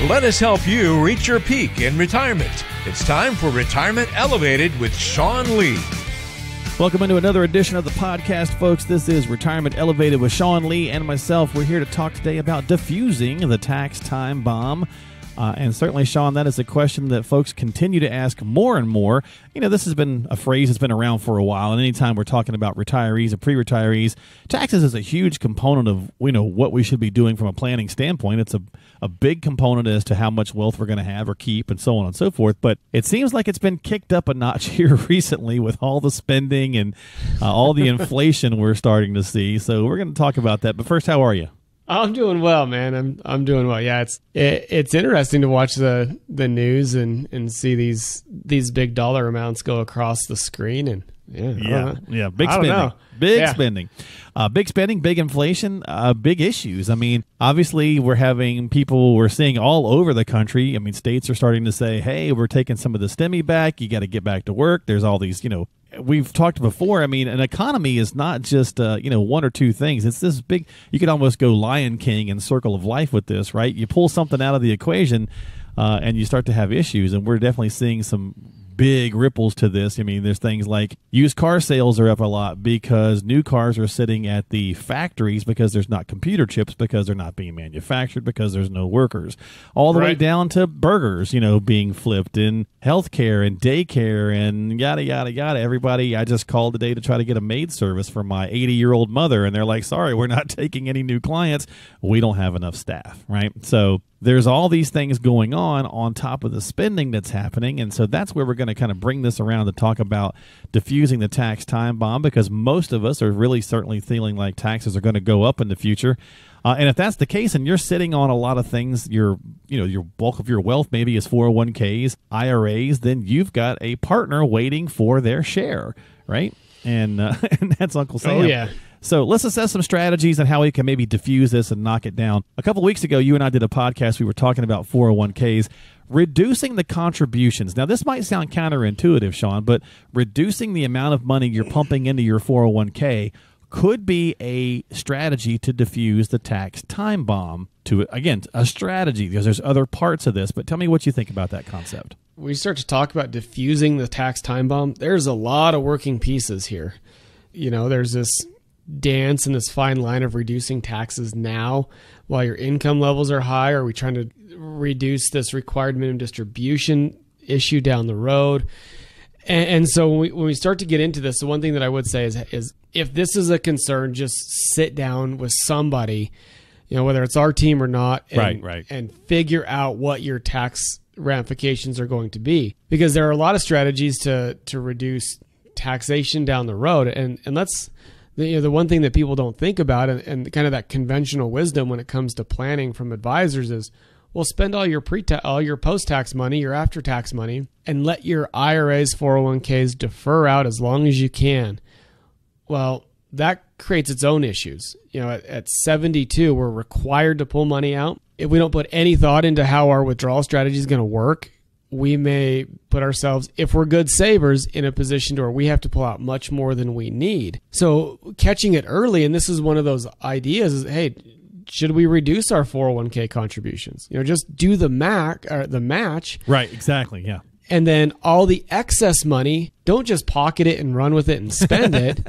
Let us help you reach your peak in retirement. It's time for Retirement Elevated with Sean Lee. Welcome into another edition of the podcast, folks. This is Retirement Elevated with Sean Lee and myself. We're here to talk today about diffusing the tax time bomb. And certainly, Sean, that is a question that folks continue to ask more and more. You know, this has been a phrase that's been around for a while. And anytime we're talking about retirees or pre-retirees, taxes is a huge component of, what we should be doing from a planning standpoint. It's a big component as to how much wealth we're going to have or keep and so on and so forth. But it seems like it's been kicked up a notch here recently with all the spending and all the inflation we're starting to see. So we're going to talk about that. But first, how are you? I'm doing well, man. I'm doing well. Yeah, it's interesting to watch the news and see these big dollar amounts go across the screen and big spending. Big spending, big inflation, big issues. I mean, obviously we're seeing all over the country. I mean, states are starting to say, hey, we're taking some of the STEMI back. You got to get back to work. There's all these, we've talked before. I mean, an economy is not just, one or two things. It's this big, you could almost go Lion King and Circle of Life with this, right? You pull something out of the equation and you start to have issues. And we're definitely seeing some big ripples to this. I mean, there's things like used car sales are up a lot because new cars are sitting at the factories because there's not computer chips, because they're not being manufactured, because there's no workers. All the way down to burgers, being flipped, in healthcare and daycare and yada, yada, yada. Everybody, I just called today to try to get a maid service for my 80-year-old mother, and they're like, sorry, we're not taking any new clients. We don't have enough staff, right? So there's all these things going on top of the spending that's happening. And so that's where we're going to kind of bring this around to talk about diffusing the tax time bomb, because most of us are really certainly feeling like taxes are going to go up in the future. And if that's the case and you're sitting on a lot of things, your bulk of your wealth maybe is 401ks, IRAs, then you've got a partner waiting for their share, right? And that's Uncle Sam. Oh, yeah. So let's assess some strategies on how we can maybe diffuse this and knock it down. A couple of weeks ago, you and I did a podcast. We were talking about 401ks, reducing the contributions. Now, this might sound counterintuitive, Sean, but reducing the amount of money you're pumping into your 401k could be a strategy to diffuse the tax time bomb. Again, a strategy, because there's other parts of this. But tell me what you think about that concept. We start to talk about diffusing the tax time bomb. There's a lot of working pieces here. There's this dance and this fine line of reducing taxes now while your income levels are high. Are we trying to reduce this required minimum distribution issue down the road? And so when we start to get into this, the one thing that I would say is if this is a concern, just sit down with somebody, whether it's our team or not, and figure out what your tax ramifications are going to be, because there are a lot of strategies to reduce taxation down the road. And let's, the one thing that people don't think about and kind of that conventional wisdom when it comes to planning from advisors is, well, spend all your post-tax money, your after-tax money, and let your IRAs, 401ks defer out as long as you can. Well, that creates its own issues. At 72, we're required to pull money out. If we don't put any thought into how our withdrawal strategy is going to work, we may put ourselves, if we're good savers, in a position where we have to pull out much more than we need. So catching it early, and this is one of those ideas, is, hey, should we reduce our 401k contributions? Just do the match. Right, exactly, yeah. And then all the excess money, don't just pocket it and run with it and spend it,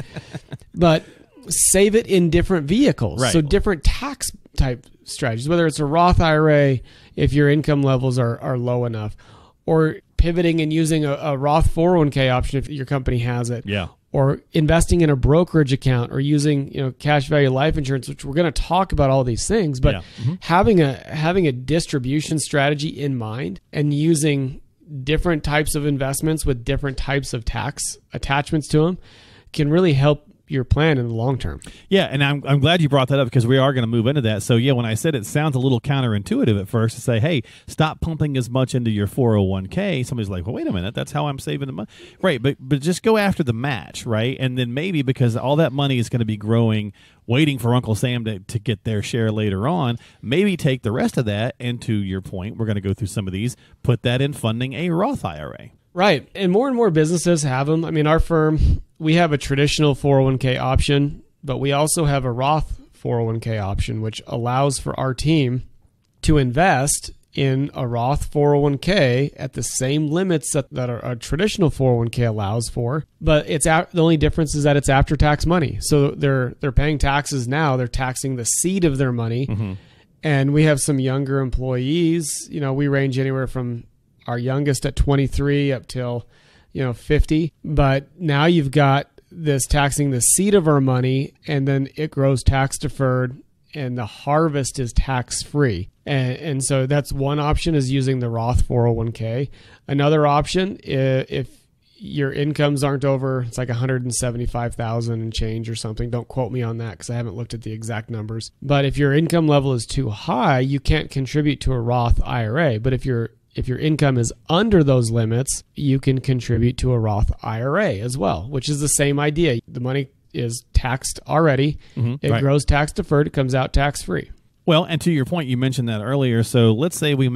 but save it in different vehicles. Right. So different tax type strategies, whether it's a Roth IRA if your income levels are low enough, or pivoting and using a Roth 401k option if your company has it. Yeah. Or investing in a brokerage account, or using cash value life insurance, which we're going to talk about all these things. But having a distribution strategy in mind and using different types of investments with different types of tax attachments to them can really help your plan in the long term. Yeah, and I'm glad you brought that up, because we are going to move into that. So yeah, when I said it sounds a little counterintuitive at first to say, hey, stop pumping as much into your 401k, somebody's like, well, wait a minute, that's how I'm saving the money. Right, but just go after the match, right? And then maybe, because all that money is going to be growing, waiting for Uncle Sam to get their share later on, maybe take the rest of that, and to your point, we're going to go through some of these, put that in funding a Roth IRA. Right. And more businesses have them. I mean, our firm, we have a traditional 401k option, but we also have a Roth 401k option, which allows for our team to invest in a Roth 401k at the same limits that a traditional 401k allows for, but the only difference is that it's after-tax money. So they're paying taxes now. They're taxing the seed of their money. Mm-hmm. And we have some younger employees. We range anywhere from our youngest at 23 up till 50. But now you've got this taxing the seed of our money, and then it grows tax deferred, and the harvest is tax free. And so that's one option, is using the Roth 401k. Another option, if your incomes aren't over, it's like 175,000 and change or something. Don't quote me on that because I haven't looked at the exact numbers. But if your income level is too high, you can't contribute to a Roth IRA. But if your income is under those limits, you can contribute to a Roth IRA as well, which is the same idea. The money is taxed already. Mm-hmm, it grows tax deferred. It comes out tax free. Well, and to your point, you mentioned that earlier. So let's say we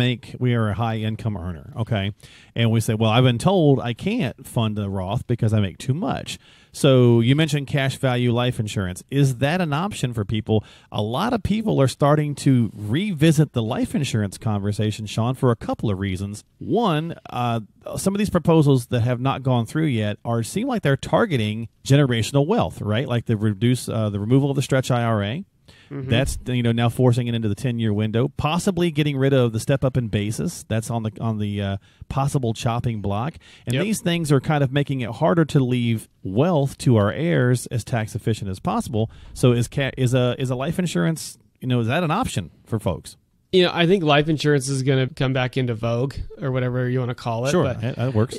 are a high income earner, okay? And we say, well, I've been told I can't fund a Roth because I make too much. So you mentioned cash value life insurance. Is that an option for people? A lot of people are starting to revisit the life insurance conversation, Sean, for a couple of reasons. One, some of these proposals that have not gone through yet seem like they're targeting generational wealth, right? Like the removal of the stretch IRA. Mm-hmm. That's now forcing it into the 10-year window, possibly getting rid of the step up in basis. That's on the possible chopping block. And these things are kind of making it harder to leave wealth to our heirs as tax efficient as possible. So is a life insurance, is that an option for folks? I think life insurance is going to come back into vogue, or whatever you want to call it. Sure, that works.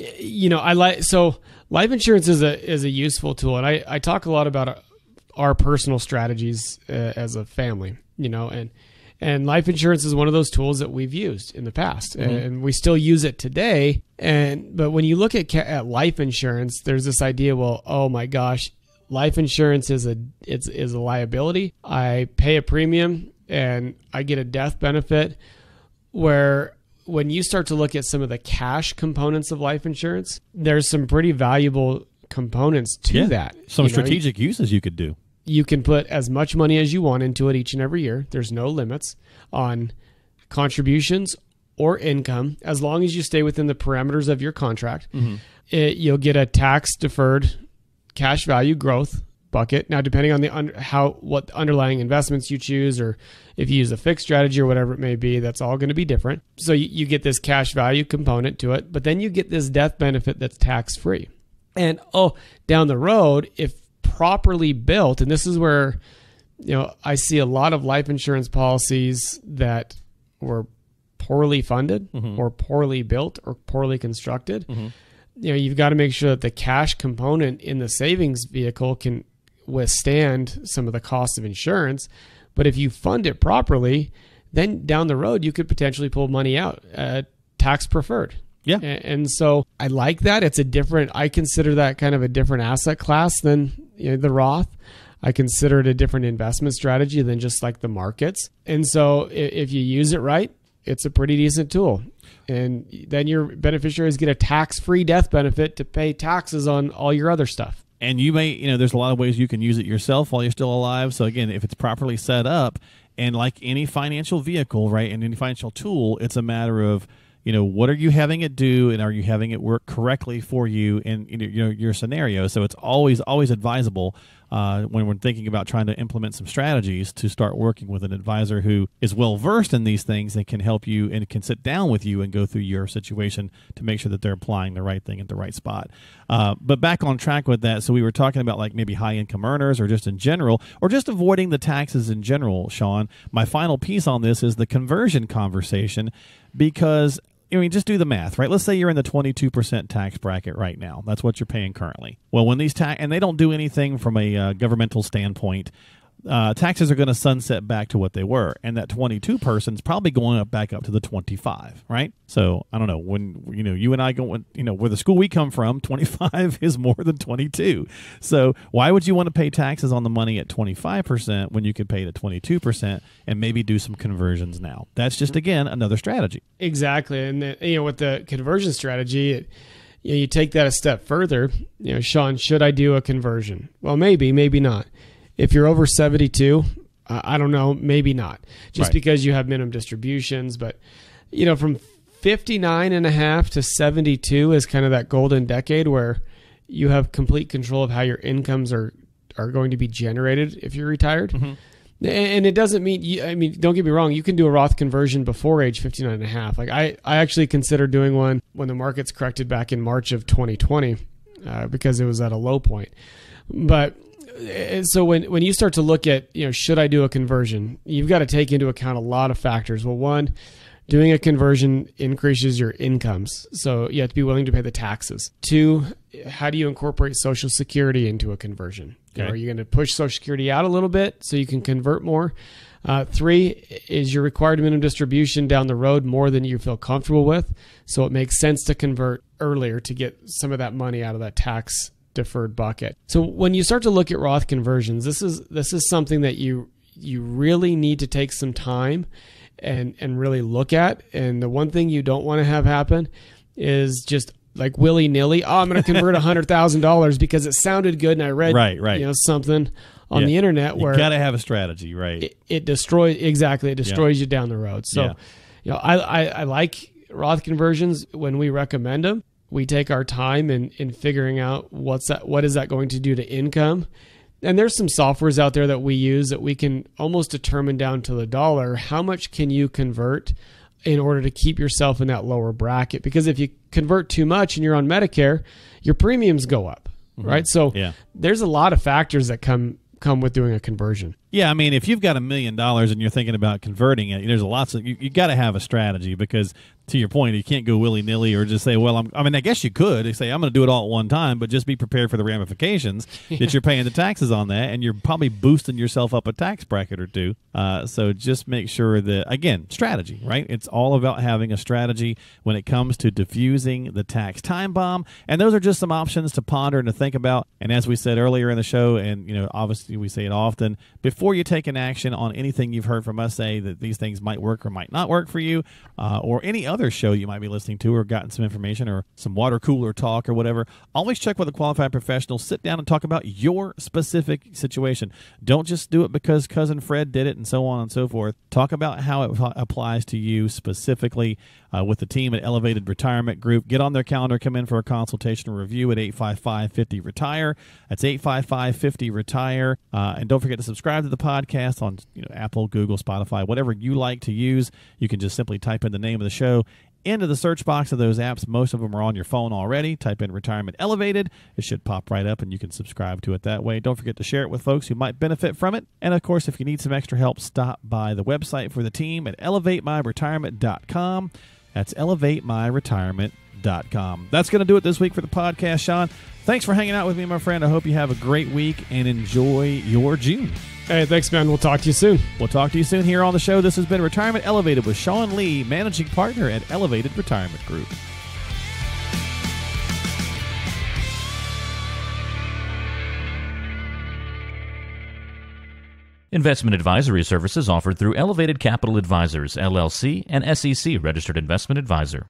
Life insurance is a useful tool, and I talk a lot about our personal strategies as a family, and life insurance is one of those tools that we've used in the past, mm-hmm. and we still use it today. But when you look at life insurance, there's this idea, well, oh my gosh, life insurance is a liability. I pay a premium and I get a death benefit. Where when you start to look at some of the cash components of life insurance, there's some pretty valuable components to that. Some strategic uses you could do. You can put as much money as you want into it each and every year. There's no limits on contributions or income, as long as you stay within the parameters of your contract. Mm-hmm. You'll get a tax-deferred cash value growth bucket. Now, depending on what underlying investments you choose, or if you use a fixed strategy or whatever it may be, that's all going to be different. So you get this cash value component to it, but then you get this death benefit that's tax-free. And down the road, if properly built, and this is where I see a lot of life insurance policies that were poorly funded, mm-hmm. or poorly built, or poorly constructed. Mm-hmm. You've got to make sure that the cash component in the savings vehicle can withstand some of the cost of insurance. But if you fund it properly, then down the road you could potentially pull money out tax preferred. Yeah. And so I like that. I consider that kind of a different asset class than the Roth. I consider it a different investment strategy than just like the markets. And so if you use it right, it's a pretty decent tool. And then your beneficiaries get a tax-free death benefit to pay taxes on all your other stuff. And you may, there's a lot of ways you can use it yourself while you're still alive. So again, if it's properly set up, and like any financial vehicle, right, and any financial tool, it's a matter of, what are you having it do, and are you having it work correctly for you in your scenario? So it's always advisable when we're thinking about trying to implement some strategies to start working with an advisor who is well versed in these things and can help you and can sit down with you and go through your situation to make sure that they're applying the right thing at the right spot. But back on track with that, so we were talking about like maybe high income earners, or just in general, or just avoiding the taxes in general, Sean. My final piece on this is the conversion conversation, because just do the math, right? Let's say you're in the 22% tax bracket right now. That's what you're paying currently. Well, when these and they don't do anything from a governmental standpoint, taxes are going to sunset back to what they were, and that 22 person's probably going back up to the 25, right? So I don't know, when you and I go, where the school we come from, 25 is more than 22. So why would you want to pay taxes on the money at 25% when you could pay it at 22% and maybe do some conversions now? That's just, again, another strategy. Exactly. And with the conversion strategy, you take that a step further. Sean, should I do a conversion? Well, maybe not. If you're over 72, I don't know, maybe not. Just right. Because you have minimum distributions. But, from 59 and a half to 72 is kind of that golden decade where you have complete control of how your incomes are going to be generated if you're retired. Mm-hmm. And it doesn't mean, don't get me wrong, you can do a Roth conversion before age 59 and a half. Like I actually considered doing one when the markets corrected back in March of 2020 because it was at a low point. But so when you start to look at, should I do a conversion, you've got to take into account a lot of factors. Well, one, doing a conversion increases your incomes, so you have to be willing to pay the taxes. Two, how do you incorporate Social Security into a conversion? Okay. Are you going to push Social Security out a little bit so you can convert more? Three, is your required minimum distribution down the road more than you feel comfortable with? So it makes sense to convert earlier to get some of that money out of that tax deferred bucket. So when you start to look at Roth conversions, this is something that you really need to take some time and really look at. And the one thing you don't want to have happen is just like willy-nilly, I'm going to convert $100,000 because it sounded good and I read something on the internet where you got to have a strategy, right? It destroys you down the road. So, I like Roth conversions. When we recommend them, we take our time in figuring out what is that going to do to income. And there's some softwares out there that we use that we can almost determine down to the dollar how much can you convert in order to keep yourself in that lower bracket. Because if you convert too much and you're on Medicare, your premiums go up, right? So there's a lot of factors that come with doing a conversion. Yeah, if you've got $1 million and you're thinking about converting it, there's lots of you got to have a strategy because, to your point, you can't go willy-nilly or just say, well, I guess you could say, I'm going to do it all at one time, but just be prepared for the ramifications that you're paying the taxes on that, and you're probably boosting yourself up a tax bracket or two. So just make sure that, again, strategy, right? It's all about having a strategy when it comes to diffusing the tax time bomb, and those are just some options to ponder and to think about. And as we said earlier in the show, and obviously we say it often, before you take an action on anything you've heard from us say that these things might work or might not work for you, or any other show you might be listening to or gotten some information or some water cooler talk or whatever, always check with a qualified professional. Sit down and talk about your specific situation. Don't just do it because Cousin Fred did it and so on and so forth. Talk about how it applies to you specifically with the team at Elevated Retirement Group. Get on their calendar, come in for a consultation or review at 855-50-RETIRE. That's 855-50-RETIRE. And don't forget to subscribe to the podcast on Apple, Google, Spotify, whatever you like to use. You can just simply type in the name of the show into the search box of those apps. Most of them are on your phone already. Type in Retirement Elevated. It should pop right up, and you can subscribe to it that way. Don't forget to share it with folks who might benefit from it. And, of course, if you need some extra help, stop by the website for the team at elevatemyretirement.com. That's elevatemyretirement.com. That's going to do it this week for the podcast, Sean. Thanks for hanging out with me, my friend. I hope you have a great week and enjoy your June. Hey, thanks, man. We'll talk to you soon. We'll talk to you soon here on the show. This has been Retirement Elevated with Sean Lee, Managing Partner at Elevated Retirement Group. Investment advisory services offered through Elevated Capital Advisors, LLC, and SEC Registered Investment Advisor.